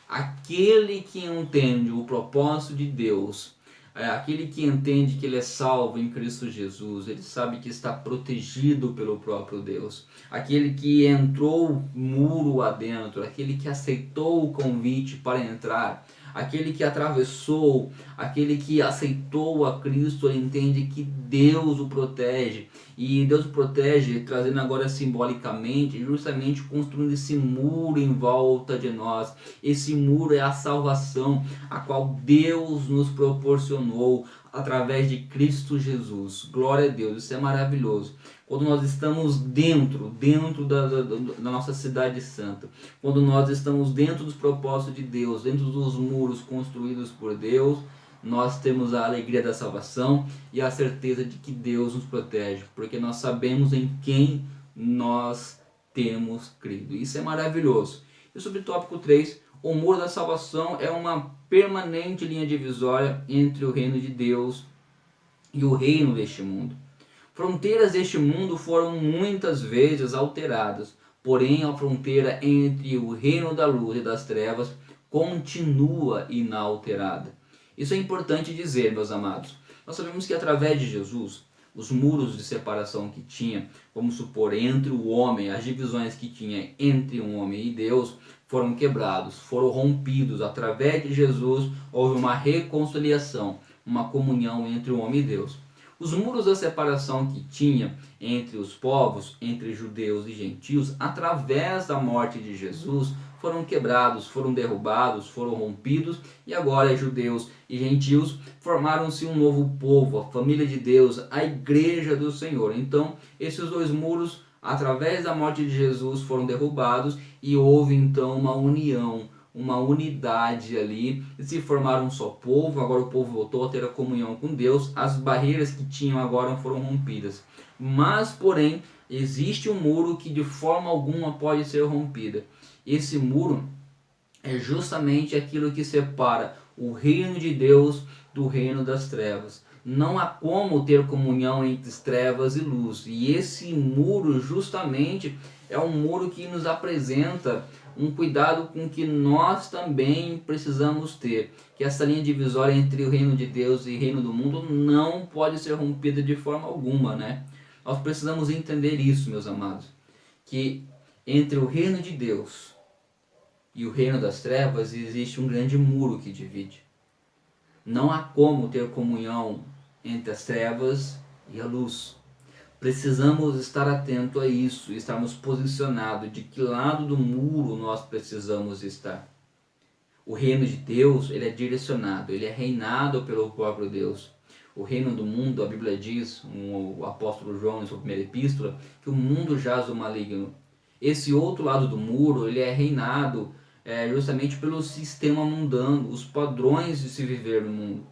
Aquele que entende o propósito de Deus, aquele que entende que ele é salvo em Cristo Jesus, ele sabe que está protegido pelo próprio Deus. Aquele que entrou muro adentro, aquele que aceitou o convite para entrar, aquele que atravessou, aquele que aceitou a Cristo, ele entende que Deus o protege. E Deus o protege, trazendo agora simbolicamente, justamente construindo esse muro em volta de nós. Esse muro é a salvação, a qual Deus nos proporcionou através de Cristo Jesus. Glória a Deus, isso é maravilhoso. Quando nós estamos dentro da nossa cidade santa, quando nós estamos dentro dos propósitos de Deus, dentro dos muros construídos por Deus, nós temos a alegria da salvação e a certeza de que Deus nos protege, porque nós sabemos em quem nós temos crido. Isso é maravilhoso. E sobre o tópico 3, o muro da salvação é uma permanente linha divisória entre o reino de Deus e o reino deste mundo. Fronteiras deste mundo foram muitas vezes alteradas, porém a fronteira entre o reino da luz e das trevas continua inalterada. Isso é importante dizer, meus amados. Nós sabemos que através de Jesus, os muros de separação que tinha, vamos supor, entre o homem, as divisões que tinha entre um homem e Deus, foram quebrados, foram rompidos. Através de Jesus houve uma reconciliação, uma comunhão entre o homem e Deus. Os muros da separação que tinha entre os povos, entre judeus e gentios, através da morte de Jesus, foram quebrados, foram derrubados, foram rompidos, e agora judeus e gentios formaram-se um novo povo, a família de Deus, a igreja do Senhor. Então, esses dois muros, através da morte de Jesus, foram derrubados e houve então uma união, uma unidade ali, e se formaram um só povo. Agora o povo voltou a ter a comunhão com Deus, as barreiras que tinham agora foram rompidas. Mas, porém, existe um muro que de forma alguma pode ser rompida. Esse muro é justamente aquilo que separa o reino de Deus do reino das trevas. Não há como ter comunhão entre trevas e luz. E esse muro justamente é um muro que nos apresenta um cuidado com que nós também precisamos ter. Que essa linha divisória entre o reino de Deus e o reino do mundo não pode ser rompida de forma alguma, né? Nós precisamos entender isso, meus amados. Que entre o reino de Deus e o reino das trevas existe um grande muro que divide. Não há como ter comunhão entre as trevas e a luz. Precisamos estar atento a isso, estarmos posicionados de que lado do muro nós precisamos estar. O reino de Deus, ele é direcionado, ele é reinado pelo próprio Deus. O reino do mundo, a Bíblia diz, o apóstolo João em sua primeira epístola, que o mundo jaz do maligno. Esse outro lado do muro, ele é reinado justamente pelo sistema mundano, os padrões de se viver no mundo.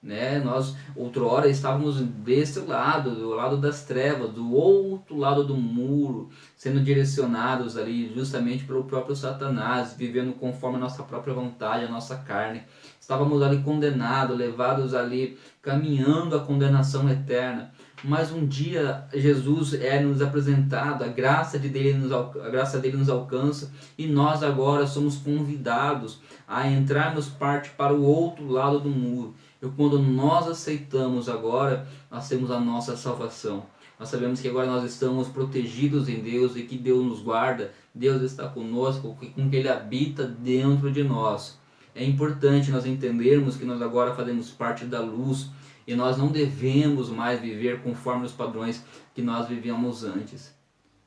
Né? Nós outrora estávamos desse lado, do lado das trevas, do outro lado do muro, sendo direcionados ali justamente pelo próprio Satanás, vivendo conforme a nossa própria vontade, a nossa carne. Estávamos ali condenados, levados ali, caminhando a condenação eterna. Mas um dia Jesus é nos apresentado, a graça dele nos alcança, e nós agora somos convidados a entrarmos parte para o outro lado do muro. E quando nós aceitamos agora, nós temos a nossa salvação. Nós sabemos que agora nós estamos protegidos em Deus e que Deus nos guarda, Deus está conosco, com que Ele habita dentro de nós. É importante nós entendermos que nós agora fazemos parte da luz e nós não devemos mais viver conforme os padrões que nós vivíamos antes.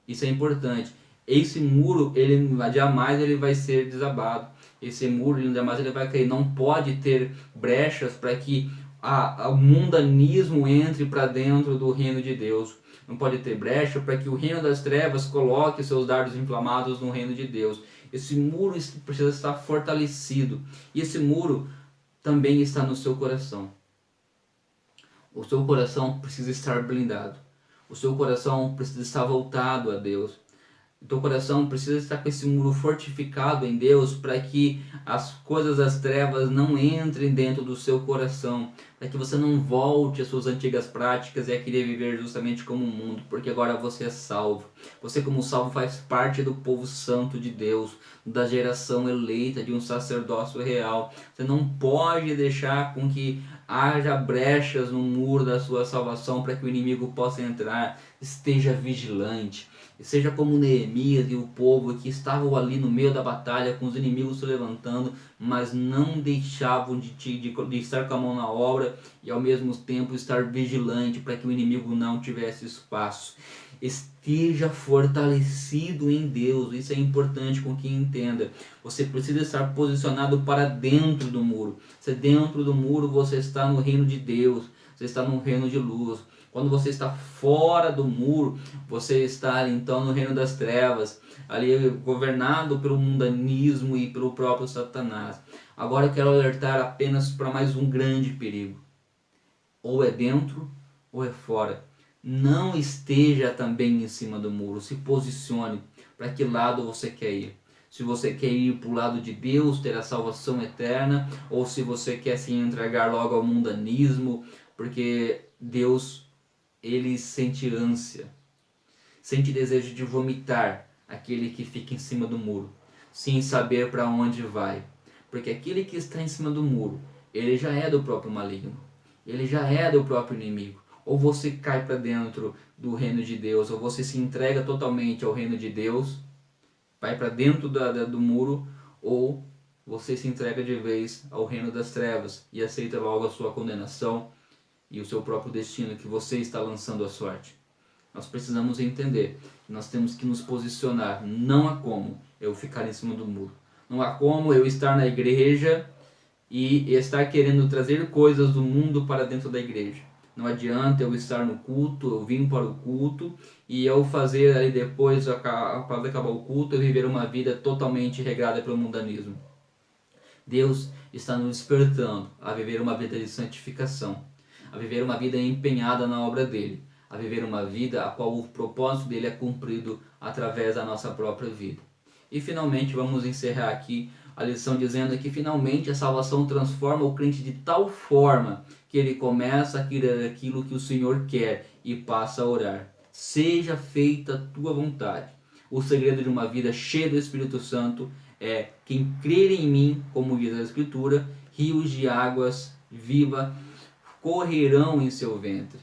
Isso é importante. Esse muro, jamais ele vai ser desabado. Esse muro, jamais ele vai cair. Não pode ter brechas para que o mundanismo entre para dentro do reino de Deus. Não pode ter brecha para que o reino das trevas coloque seus dardos inflamados no reino de Deus. Esse muro precisa estar fortalecido. E esse muro também está no seu coração. O seu coração precisa estar blindado. O seu coração precisa estar voltado a Deus. O teu coração precisa estar com esse muro fortificado em Deus para que as coisas das trevas não entrem dentro do seu coração, para que você não volte às suas antigas práticas e a querer viver justamente como o mundo, porque agora você é salvo. Você, como salvo, faz parte do povo santo de Deus, da geração eleita, de um sacerdócio real. Você não pode deixar com que haja brechas no muro da sua salvação para que o inimigo possa entrar. Esteja vigilante. Seja como Neemias e o povo que estavam ali no meio da batalha com os inimigos se levantando, mas não deixavam de estar com a mão na obra e ao mesmo tempo estar vigilante para que o inimigo não tivesse espaço. Esteja fortalecido em Deus, isso é importante com que entenda. Você precisa estar posicionado para dentro do muro. Se dentro do muro você está no reino de Deus, você está no reino de luz. Quando você está fora do muro, você está então no reino das trevas, ali governado pelo mundanismo e pelo próprio Satanás. Agora eu quero alertar apenas para mais um grande perigo. Ou é dentro ou é fora. Não esteja também em cima do muro, se posicione para que lado você quer ir. Se você quer ir para o lado de Deus, ter a salvação eterna, ou se você quer se entregar logo ao mundanismo, porque Deus, ele sente ânsia, sente desejo de vomitar aquele que fica em cima do muro, sem saber para onde vai. Porque aquele que está em cima do muro, ele já é do próprio maligno, ele já é do próprio inimigo. Ou você cai para dentro do reino de Deus, ou você se entrega totalmente ao reino de Deus, vai para dentro do muro, ou você se entrega de vez ao reino das trevas e aceita logo a sua condenação e o seu próprio destino, que você está lançando a sorte. Nós precisamos entender, nós temos que nos posicionar. Não há como eu ficar em cima do muro. Não há como eu estar na igreja e estar querendo trazer coisas do mundo para dentro da igreja. Não adianta eu estar no culto, eu vim para o culto e eu fazer ali depois, após acabar o culto, eu viver uma vida totalmente regrada pelo mundanismo. Deus está nos despertando a viver uma vida de santificação, a viver uma vida empenhada na obra dele, a viver uma vida a qual o propósito dele é cumprido através da nossa própria vida. E finalmente vamos encerrar aqui a lição dizendo que finalmente a salvação transforma o crente de tal forma que ele começa a querer aquilo que o Senhor quer e passa a orar. Seja feita a tua vontade. O segredo de uma vida cheia do Espírito Santo é: quem crer em mim, como diz a Escritura, rios de águas vivas correrão em seu ventre.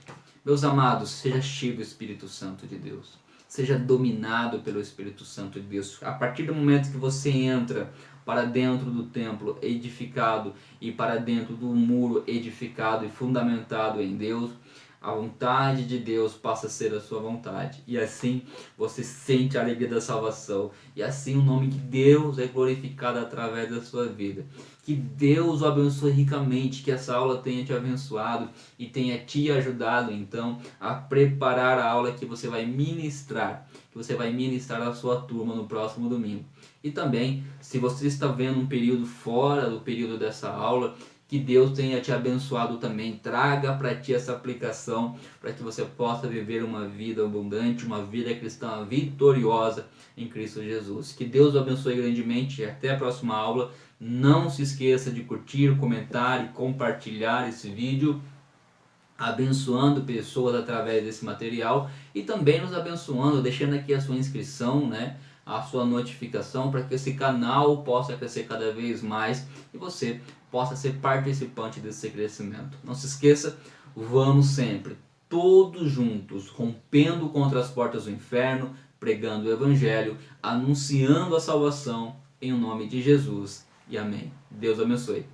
Meus amados, seja cheio do Espírito Santo de Deus. Seja dominado pelo Espírito Santo de Deus. A partir do momento que você entra para dentro do templo edificado e para dentro do muro edificado e fundamentado em Deus, a vontade de Deus passa a ser a sua vontade. E assim você sente a alegria da salvação. E assim o nome de Deus é glorificado através da sua vida. Que Deus o abençoe ricamente, que essa aula tenha te abençoado e tenha te ajudado então a preparar a aula que você vai ministrar. Que você vai ministrar à sua turma no próximo domingo. E também, se você está vendo um período fora do período dessa aula, que Deus tenha te abençoado também. Traga para ti essa aplicação para que você possa viver uma vida abundante, uma vida cristã vitoriosa em Cristo Jesus. Que Deus o abençoe grandemente e até a próxima aula. Não se esqueça de curtir, comentar e compartilhar esse vídeo, abençoando pessoas através desse material e também nos abençoando, deixando aqui a sua inscrição, né? A sua notificação para que esse canal possa crescer cada vez mais e você possa ser participante desse crescimento. Não se esqueça, vamos sempre, todos juntos, rompendo contra as portas do inferno, pregando o Evangelho, anunciando a salvação em nome de Jesus. E amém. Deus abençoe.